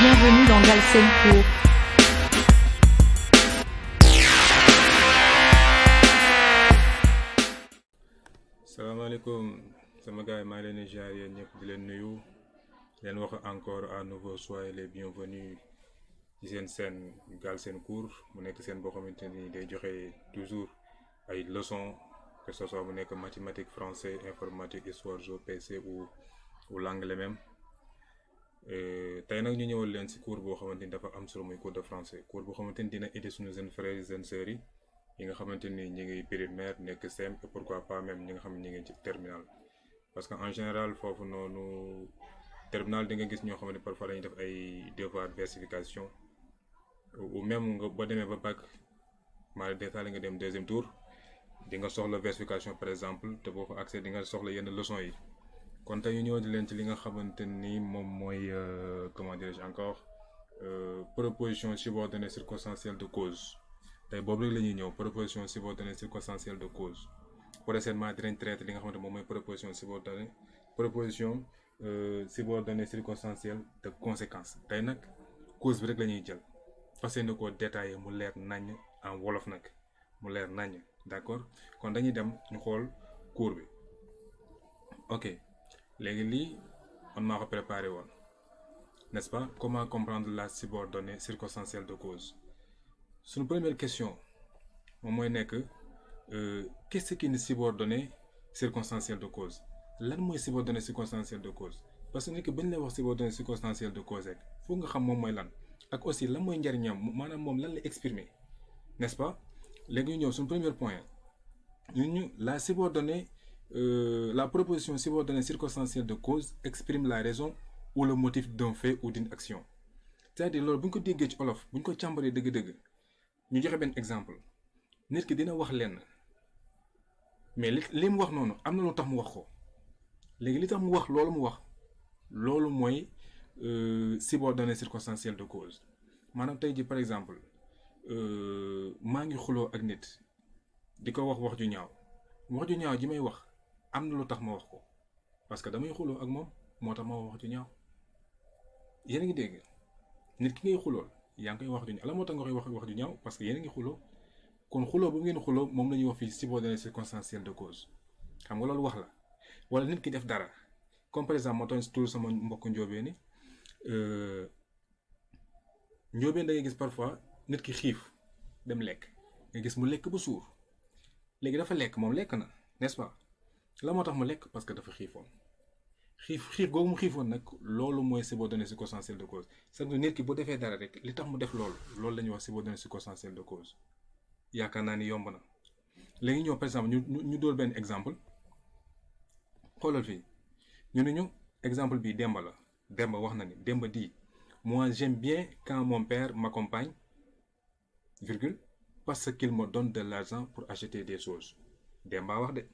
Bienvenue dans COURS. salaamaaleykum sama gars yi maa ngi leen di jaar yéen ñëpp di leen nuyu leen wax encore à nouveau soyez les bienvenus ci seen COURS mu nekk seen boo xamante ni day joxe toujours ay leçons que ce soit mu nekk mathématique français informatique histoire géo PC ou l'anglais même tey nag ñu ñëwal leen ci cours boo xamante ni dafa am solo muy cours de français cours boo xamante ni dina aider suñu jeunes frères et jeunes sœurs yi nga xamante ni ñi ngi primaire nekk CM et pourquoi pas même ñi nga xam ne ñi ngi ci terminal parce que en général foofu noonu terminal di nga gis ñoo xamante parfois dañuy def ay devoir versification ou même nga boo demee ba bac maa détaillé nga dem deuxième tour di nga soxla versification par exemple te boo fa accès di nga soxla yenn leçons yi kon tey ñu ñëw di leen ci li nga xamante ni moom mooy comment dirais-je encore proposition subordonnée circonstancielle de cause. tey boobu rek la ñuy ñëw proposition subordonnée circonstancielle de cause prochainement dinañ traité li nga xamante moom mooy proposition subordonnée circonstancielle de conséquence tey nag cause bi rek la ñuy jël fas yéene koo détaillé mu leer naññ en wolof nag mu leer naññ d'accord kon dañuy dem ñu xool cours bi ok léegi lii man maa ko préparé woon n'est-ce pas comment comprendre la subordonnée circonstancielle de cause. Suñu première question moom mooy nekk qu'est-ce qu'une subordonnée circonstancielle de cause lan mooy subordonnée circonstancielle de cause parce que nit ki bañ lay wax subordonnée circonstancielle de cause rek foog nga xam moom mooy lan ak aussi lan mooy njariñam maanaam moom lan la exprimer n'est-ce pas léegi ñu ñëw suñu premier point ñu la subordonnée la proposition subordonnée circonstancielle de cause exprime la raison ou le motif d'un fait ou d'une action c'est-à-dire loolu bu ñu ko déggee ci olof bu ñu ko càmbaree dëgg-dëgg ñu joxe benn exemple nit ki dina wax lenn mais li mu wax noonu am na lu tax mu wax ko léegi li tax mu wax loolu mooy subordonnée circonstancielle de cause maanaam tey ji par exemple maa ngi xuloo ak nit di ko wax ju ñaaw ji may wax am na lu tax ma wax ko parce que damay xuloo ak moom moo tax ma wax ju ñaaw yéen a ngi dégg nit ki ngay xulool yaa ngi koy wax ju ñaaw la moo tax nga koy wax ju ñaaw parce que yéen a ngi xuloo kon xuloo bu ngeen xuloo moom la ñuy wax fii subordonnée circonstancielle de cause xam nga loolu wax la wala nit ki def dara comme par exemple ma tooñ tur sama mbokk njóobeen ni njóobeen da ngay gis parfois nit ki xiif dem lekk nga gis mu lekk ba suur léegi dafa lekk moom lekk na n'est-ce pas la moo tax mu lekk parce que dafa xiifoon xiif googu mu xiifoon nag loolu mooy subordonnée circonstancielle de cause c'est que nit ki bu defee dara rek li tax mu def loolu la ñuy wax subordonnée circonstancielle de cause yaakaar naa ni yomb na léegi ñëw par exemple ñu dóor benn exemple xoolal fii ñu exemple bi Demba la Demba wax na ni Demba dit moi j'aime bien quand mon père m'accompagne virgule parce qu'il me donne de l'argent pour acheter des choses Demba wax de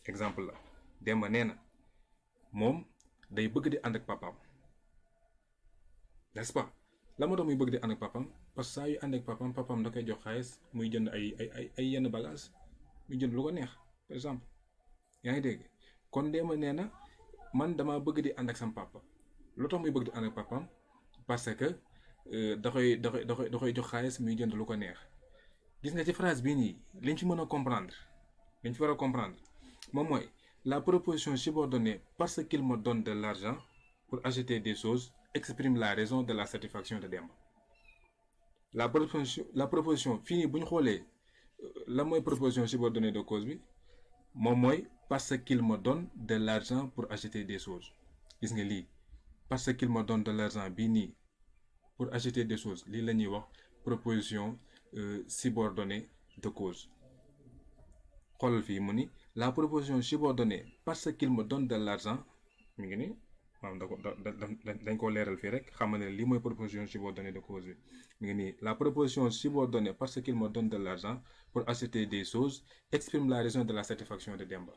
exemple la Demba nee na moom day bëgg di ànd ak papaam n'est-ce pas la moo tax muy bëgg di ànd ak papaam parce que saa yu ànd ak papaam da koy jox xaalis muy jënd ay yenn bagages muy jënd lu ko neex par exemple yaa ngi dégg kon Demba nee na man dama bëgg di ànd ak sam papa lu tax muy bëgg di ànd ak papaam parce que da koy jox xaalis muy jënd lu ko neex gis nga ci phrase bii nii liñ ci mën a comprendre liñ ci war a comprendre moom mooy la proposition subordonnée parce qu'il me donne de l'argent pour acheter des choses exprime la raison de la satisfaction de Demba la proposition fii nii bu ñu xoolee la mooy proposition subordonnée de cause bi moom mooy parce qu'il me donne de l'argent pour acheter des choses gis nga lii parce qu'il me donne de l'argent bii nii pour acheter des choses lii la ñuy wax proposition subordonnée de cause xoolal fii mu ni la proposition subordonnée parce qu'il me donne de l'argent mi ngi nii maanaam dañ ko leeral fii rek xam ne lii mooy proposition subordonnée de cause bi mi ngi nii la proposition subordonnée parce qu'il me donne de l'argent pour acheter des choses exprime la raison de la satisfaction de Demba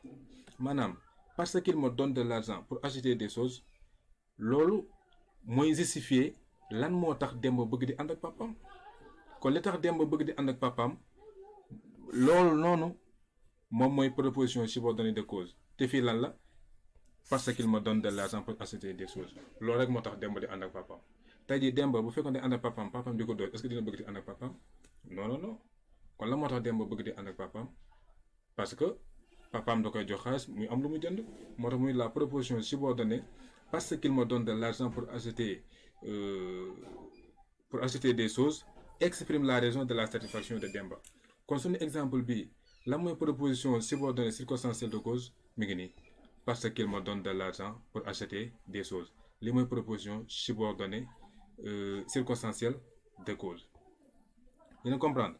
maanaam parce qu'il me donne de l'argent pour acheter des choses loolu mooy justifier lan moo tax Demba bëgg di ànd ak papaam kon li tax Demba bëgg di ànd ak papaam loolu noonu moom mooy proposition subordonnée de cause te fii lan la parce qu'il me donne de l'argent pour acheter des choses loolu rek moo tax Demba di ànd ak papaam tey jii Demba bu fekkoon ne ànd ak papaam di ko doy est-ce que dina bëgg di ànd ak papaam non non non kon la moo tax Demba bëgg di ànd ak papaam parce que papaam da koy jox xaalis muy am lu mu jënd moo tax muy la proposition subordonnée parce qu'il me donne de l'argent pour acheter des choses exprime la raison de la satisfaction de Demba kon suñu exemple bi la mooy proposition subordonnée circonstancielle de cause mi ngi nii parce qu'il me donne de l'argent pour acheter des choses li mooy proposition subordonnée circonstancielle de cause yéen comprendre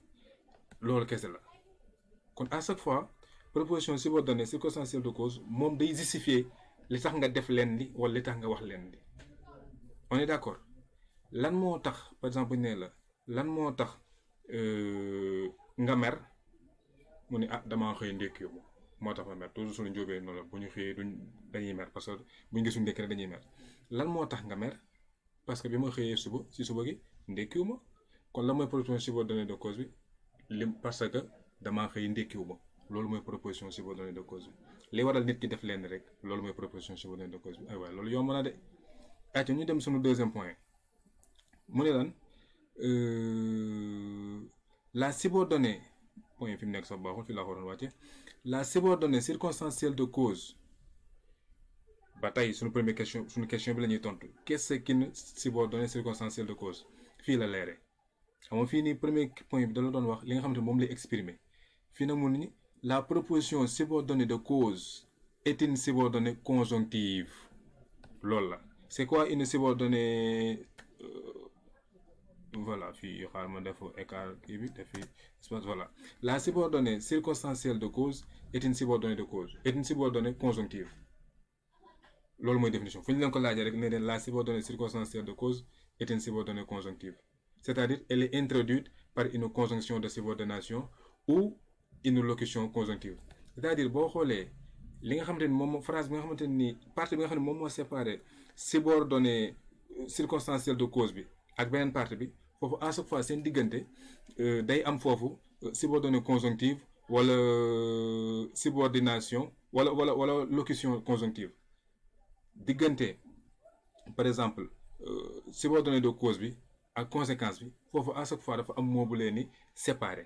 loolu kese la kon à chaque fois proposition subordonnée circonstancielle de cause moom day justifier li tax nga def leen li wala li tax nga wax leen li on est d'accord lan moo tax par exemple ne la lan moo tax nga mer mu ne damaa xëy ndékki yow moo tax ma mer toujours suñu njóobee noonu la bu ñu xëyee dañuy mer parce que bu ñu gisul ndékki rek dañuy mer lan moo tax nga mer parce que bi ma xëyee suba gi ndékkiwu ma kon la mooy proposition subordonnée de cause bi parce que damaa xëy ndékkiwu ma loolu mooy proposition subordonnée de cause bi li waral nit ki def leen rek loolu mooy proposition subordonnée de cause bi ay waay loolu yomb na de ayca ñu dem suñu deuxième point mu ne lan la subordonnée point fi mu nekk sax baaxul fi laa ko waroon wàcce la subordonnée circonstancielle de cause ba tey suñu première question suñu question bi la ñuy tontu qu'est-ce qu'une subordonnée circonstancielle de cause fii la leere xam nga fii nii premier point bi da la doon wax li nga xamante moom lay exprimer fii nag mu ni la proposition subordonnée de cause est une subordonnée conjonctive loolu la c'est quoi une subordonnée voilà fii xaar ma def écart kii bi def fi espace voilà la subordonnée circonstancielle de cause est une subordonnée de cause est une subordonnée conjonctive loolu mooy définition fu ñu leen ko laajee rek ne leen la subordonnée circonstancielle de cause est une subordonnée conjonctive c'est-à-dire elle est introduite par une conjonction de subordination ou une locution conjonctive c'est-à-dire boo xoolee li nga xamante ni moom phrase bi nga xamante ni partie bi nga xam ne moom moo séparé subordonnée circonstancielle de cause bi ak beneen partie bi foofu à chaque fois seen diggante day am foofu subordonnée conjonctive wala subordination wala locution conjonctive diggante par exemple subordonnée de cause bi ak conséquence bi foofu à chaque fois dafa am moo bu leen ni séparé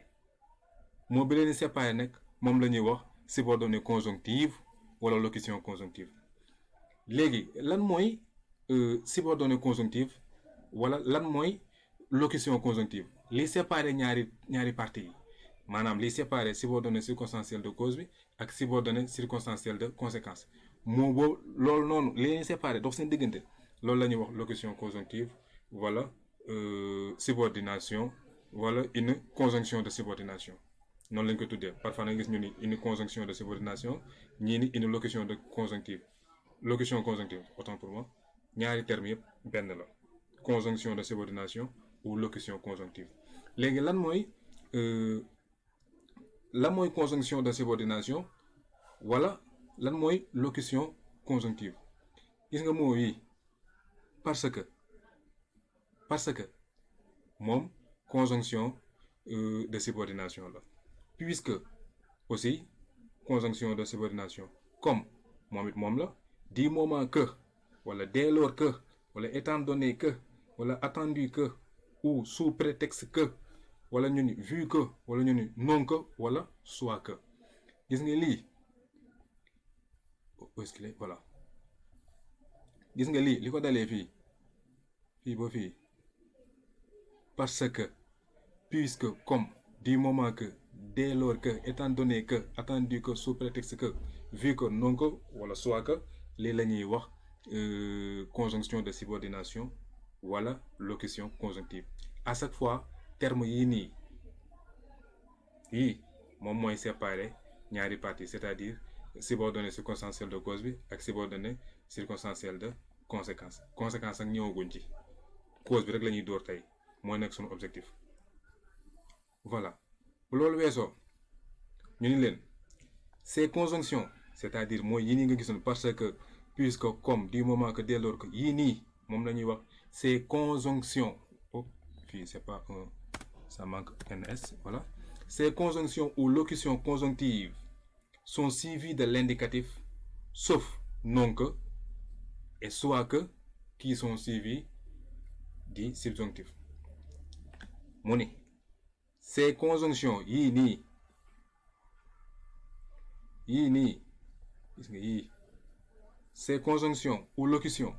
moo bu leen ni séparé nag moom la ñuy wax subordonnée conjonctive wala locution conjonctive léegi lan mooy subordonnée conjonctive wala lan mooy locution conjonctive li séparé ñaari parties yi maanaam li séparé subordonnée circonstancielle de cause bi ak subordonnée circonstancielle de conséquence moo boobu loolu noonu li leen séparé dox seen diggante loolu la ñuy wax locution conjonctive wala subordination wala une conjonction de subordination noonu lañ ko tuddee parfois nga gis ñu ni une conjonction de subordination ñii ni une locution de conjonctive locution conjonctive autant pour moi ñaari termes yëpp benn la conjonction de subordination ou locution conjonctive léegi lan mooy conjonction de subordination wala lan mooy locution conjonctive gis nga moo yi parce que moom conjonction de subordination la puisque aussi conjonction de subordination comme moom it moom la du moment que wala dès lors que wala étant donné que wala attendu que ou sous prétexte que wala ñu ni vu que wala ñu ni non que wala soit que gis nga lii voilà gis nga lii li ko dalee fii ba fii parce que puisque comme du moment que dès lors que étant donné que attendu que sous prétexte que vu que non que wala soit que lii la ñuy wax conjonction de subordination wala locution conjonctive à chaque fois terme yii moom mooy séparer ñaari parties c'est-à-dire subordonnée circonstancielle de cause bi ak subordonnée circonstancielle de conséquence ak ñëwaguñ ci cause bi rek la ñuy door tey mooy nekk suñu objectif voilà bu loolu weesoo ñu ni leen ces conjonctions c'est-à-dire mooy yii nii nga gisoon parce que puisque comme du moment que dès lors que yii nii moom la ñuy wax ces conjonctions fii c'est pas un ça manque ns voilà ces conjonctions ou locutions conjonctives sont suivies de l'indicatif sauf non que et soit que qui sont suivies di subjonctif mu ni ces conjonctions yii nii gis nga yii ces conjonctions ou locutions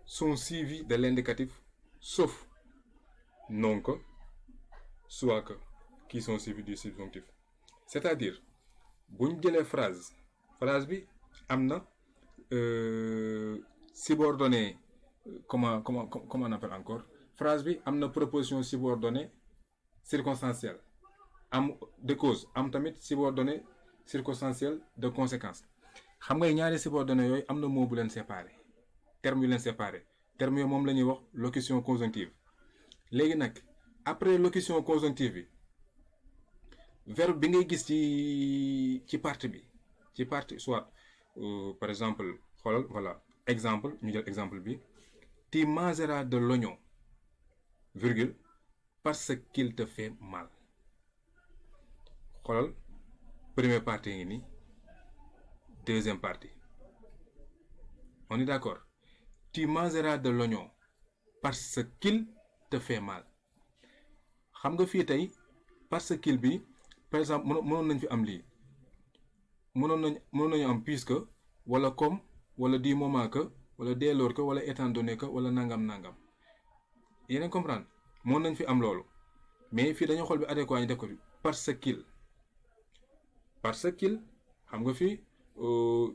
sont suivies de l'indicatif sauf non que soit que qui sont suivis du subjonctif. C'est-à-dire buñ jëlee phrase bi am na subordonnée comment on appelle encore phrase bi am na proposition subordonnée circonstancielle am de cause am tamit subordonnée circonstancielle de conséquence. xam nga ñaari subordonnées yooyu am na mot bu leen séparé terme yu leen séparé terme yooyu moom la ñuy wax locution conjonctive. léegi nag après locution conjonctive bi verbe bi ngay gis ci partie soit par exemple xoolal voilà exemple ñu jël exemple bi tu mangeras de l'oignon virgule parce qu'il te fait mal. xoolal première partie ngi nii deuxième partie on est d'accord. Tu mangeras de l'oignon parce qu'il te fait mal. xam nga fii tey parce qu'il bi par exemple mënoon nañ fi am lii mënoon nañu am puisque wala comme wala du moment que wala dès lors que wala étant donné que wala nangam yéen comprendre mënoon nañ fi am loolu mais fii dañoo xool bi adéquat ñu def ko fi parce qu'il xam nga fii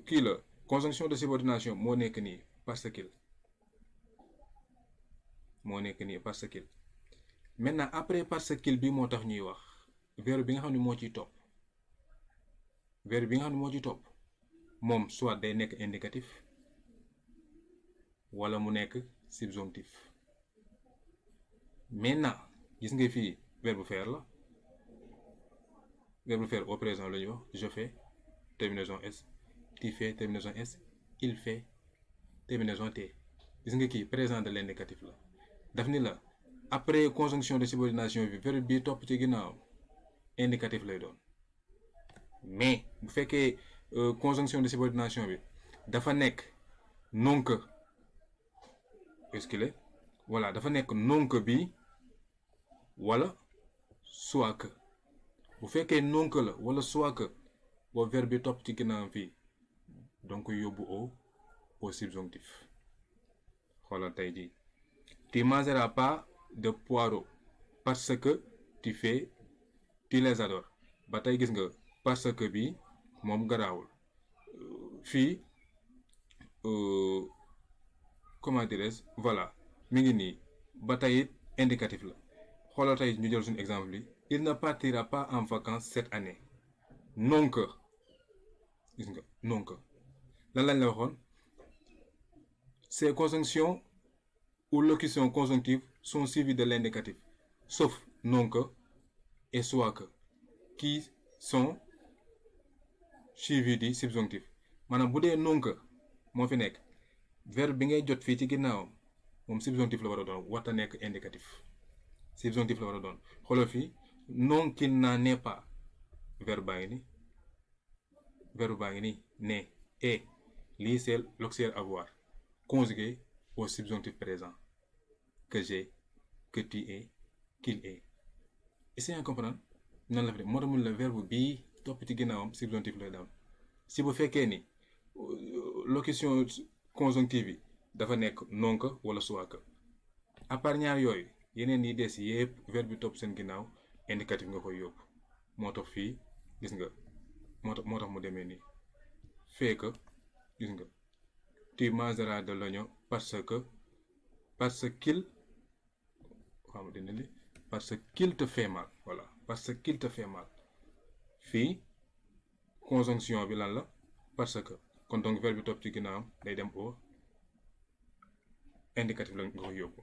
kii la conjonction de subordination moo nekk nii parce qu'il maintenant après parce qu'il bi moo tax ñuy wax verbe bi nga xam ne moo ciy topp moom soit day nekk indicatif wala mu nekk subjonctif. maintenant gis nga fii verbe faire la verbe faire au présent la ñuy wax je fais terminaison s, tu fais terminaison s, il fait terminaison t. gis nga kii présent de l'indicatif la daf ni la après conjonction de subordination bi verbe bi topp ci ginnaaw indicatif lay doon. mais bu fekkee conjonction de subordination bi dafa nekk non que excusez voilà dafa nekk non que bi wala soit que. bu fekkee non que la wala soit que boo verbe bi topp ci ginnaaw fii donc yóbbu au subjonctif. xoolal tey jii tu mangeras pas de poireaux parce que tu les adores. ba tey gis nga parce que bi moom garaawul fii comment dirais-je voilà mi ngi nii ba tey it indicatif la. xoolal tey ñu jël suñu exemple bi il ne partira pas en vacances cette année non que gis nga non que lan lañ la waxoon ces conjonctions ou locutions conjonctives sont suivies de l'indicatif sauf non que et soit que qui sont suivis du subjonctif. maanaam bu dee non que moo fi nekk verbe bi ngay jot fii ci ginnaawam moom subjonctif la war a doon warta nekk indicatif. subjonctif la war a doon xoolal fii non qu'il n'en est pas verbe baa ngi nii ne et lii c'est l'auxiliaire avoir conjugué au subjonctif présent que j'ai que tu es qu'il est. essayez de comprendre nan la fi de moo tax mun la verbe bii topp ci ginnaawam subjonctif lay daam. si bu fekkee ni locution conjonctive bi dafa nekk non que wala soit que à part ñaar yooyu yeneen yi des yépp verbe bi topp seen ginnaaw indicatif nga koy yóbbu. moo tax fii gis nga moo tax mu demee nii fait que gis nga tu mangeras de l'oignon parce qu'il te fait mal. voilà parce qu'il te fait mal. fii conjonction bi lan la parce que kon donc verbe bi topp ci ginnaawam day dem au indicatif la nga koy yóbbu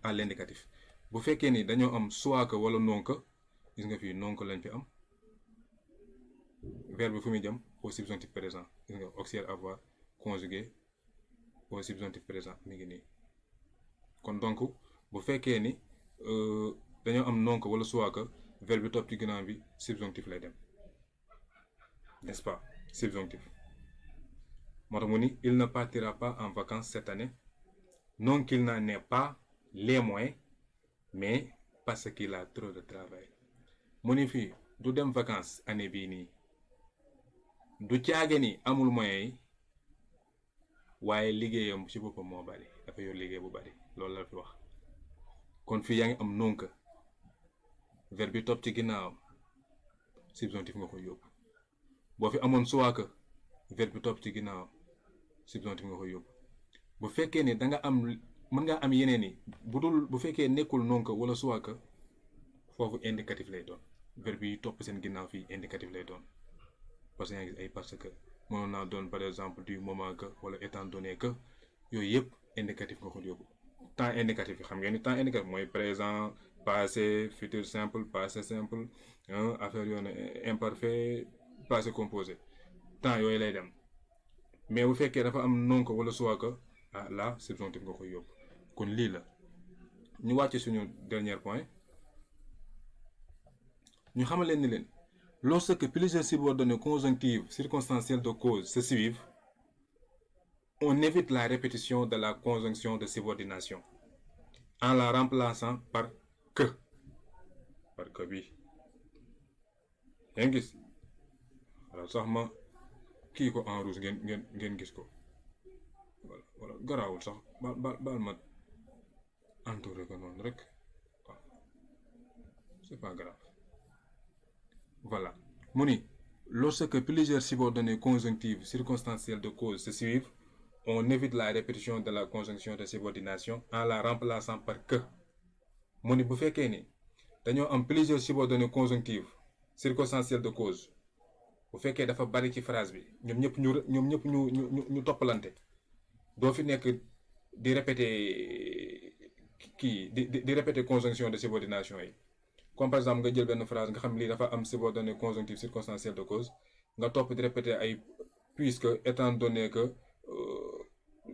à l'indicatif. bu fekkee ni dañoo am soit que wala non que gis nga fii non que lañ fi am verbe bi fu muy jëm au subjonctif présent. gis nga auxiliaire avoir conjugué au subjonctif présent mi ngi nii. kon donc bu fekkee ni dañoo am non que wala soit que verbe bi topp ci ginnaaw bi subjonctif lay dem, n'est-ce pas? Subjonctif. moo tax mu ni il ne partira pas en vacances cette année non qu'il n'en est pas les moyens mais parce qu'il a trop de travail mu ni fii du dem vacances année bii nii du caage ni amul moyens yi waaye liggéeyam ci boppam moo bari dafa yor liggéey bu bari loolu la fi wax kon fii yaa ngi am nonka verbe bi topp ci ginnaawam subjonctif nga koy yóbbu boo fi amoon soit que verbe bi topp ci ginnaawam subjonctif nga koy yóbbu bu fekkee ne da nga am mën ngaa am yeneen yi bu fekkee nekkul nonka wala soit que foofu indicatif lay doon verbe yi topp seen ginnaaw fii indicatif lay doon parce que yaa ngi ay parce que mënoon naa doon par exemple du moment que wala étant donné que yooyu yëpp indicatif nga ko yóbbu temps indicatif yi xam ngeen ni temps indicatif mooy présent passé futur simple passé simple affaire yoon imparfait passé composé temps yooyu lay dem mais bu fekkee dafa am non ko wala soit que là subjonctif nga koy yóbbu kon lii la ñu wàcc suñu dernier point ñu xamal leen ni leen lorsque plusieurs subordonnées conjonctives circonstancielles de cause se suivent, on évite la répétition de la conjonction de subordination en la remplaçant par que. Par que bi. Yaa ngi gis alors sax ma kii ko en rouge ngeen gis ko voilà garaawul sax baal ma entouré ko noonu rek waaw c'est pas grave. Voilà. Moni, lorsque plusieurs subordonnées conjonctives circonstancielles de cause se suivent, on évite la répétition de la conjonction de subordination en la remplaçant par que. Moni, bu fekkee ni dañoo am plusieurs subordonnées conjonctives circonstancielles de cause bu fekkee dafa bari ci phrase bi ñoom ñëpp ñu toppalante doo fi nekk di répéter di répéter conjonction de subordination yi. Comme par exemple nga jël benn phrase nga xam lii dafa am subordonnée conjonctive circonstancielle de cause nga topp di répéter ay puisque étant donné que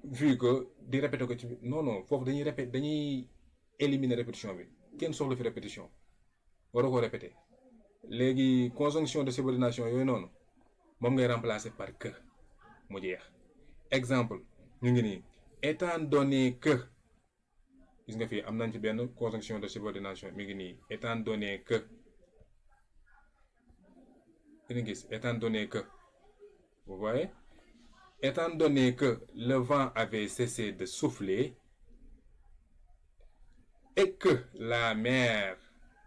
vu que di répéter ko ci non foofu dañuy éliminer répétition bi kenn soxla fi répétition waroo ko répéter léegi conjonction de subordination yooyu noonu moom ngay remplacer par que mu jeex. Exemple ñu ngi nii étant donné que. Gis nga fii am nañ ci benn conjonction de subordination mi ngi nii étant donné que étant donné que vous voyez étant donné que le vent avait cessé de souffler et que la mer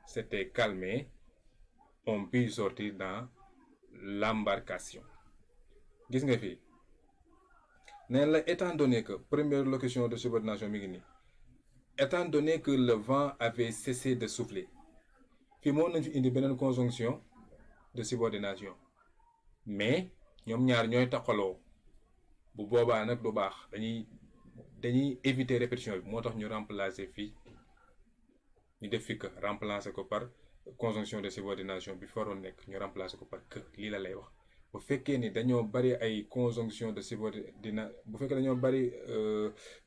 s'était calmée on peut sortir dans l'embarcation. Gis nga fii nee la étant donné que première locution de subordination mi ngi nii étant donné que le vent avait cessé de souffler fii moo nañ fi indi beneen conjonction de subordination mais ñoom ñaar ñooy taxaloo bu boobaa nag du baax dañuy éviter répétition bi moo tax ñu remplacer fii ñu def fi que remplacer ko par conjonction de subordination bi faroon nekk ñu remplacer ko par que lii la lay wax. bu fekkee ni dañoo bari ay conjonction de subordination bu fekkee dañoo bari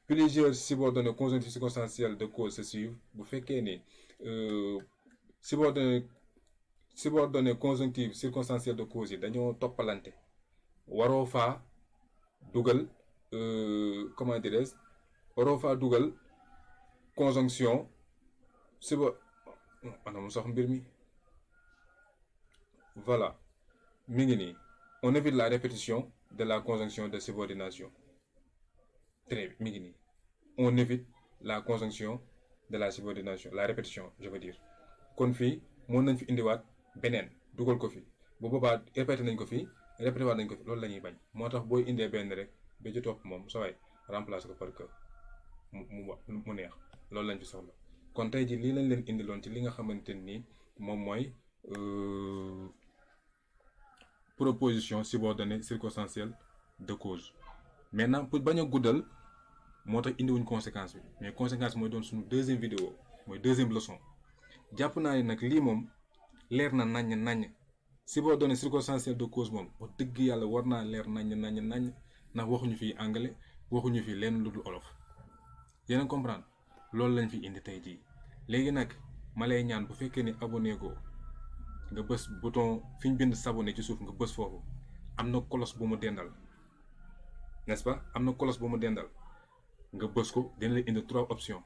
plusieurs subordonnées conjonctives circonstancielles de cause se suivent bu fekkee ni subordonnées conjonctives circonstancielles de cause yi dañoo toppalante waroo faa dugal comment dirais-je waroo faa dugal conjonction mu sax mbir mi voilà mi ngi nii. On évite la répétition de la conjonction de subordination. Très bien, mi ngi nii. On évite la conjonction de la subordination, la répétition, je veux dire. Kon fii mën nañ fi indiwaat beneen dugal ko fi bu boobaa répété nañ ko fi répété waat nañ ko fi loolu la ñuy bañ moo tax booy indee benn rek ba ci topp moom sa waay remplacer ko par que mu neex loolu lañ fi soxla. Kon tey ji lii lañ leen indiloon ci li nga xamante ni moom mooy proposition subordonnée circonstancielle de cause. Maintenant pour bañ a guddal moo tax indiwuñ conséquence bi mais conséquence mooy doon suñu deuxième vidéo mooy deuxième leçon jàpp naa ne nag lii moom leer na naññ subordonnée circonstancielle de cause moom wax dëgg yàlla war naa leer naññ ndax waxuñu fi anglais waxuñu fi lenn lu dul olof yéen a comprendre loolu lañ fi indi tey jii. léegi nag ma lay ñaan bu fekkee ni abonné ko nga bës bouton fi ñu bind s'abonner ci suuf nga bës foofu am na cloche bu mu dendal n'est-ce pas am na cloche bu mu dendal nga bës ko dina la indi 3 options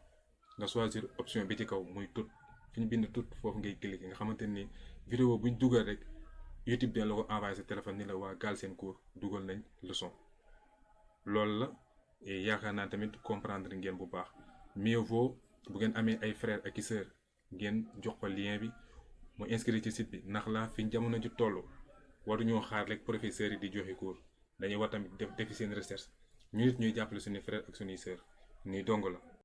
nga choisir option bi ci kaw muy tout fi ñu bind tout foofu ngay cliquer nga xamante ni vidéo buñ dugal rek YouTube dina la ko envoyé sa téléphone ni la waa Galsen Cours dugal nañ leçon loolu la et yaakaar naa tamit comprendre ngeen bu baax mieux vaut bu ngeen amee ay frères ak i sœurs ngeen jox ko lien bi mu inscrire ci site bi ndax la fi jamono ji toll waruñoo xaar rek professeurs yi di joxe cours dañuy war tamit defi seen recherche ñu nit ñuy jàppale suñuy frères ak suñuy sœurs nii dong la.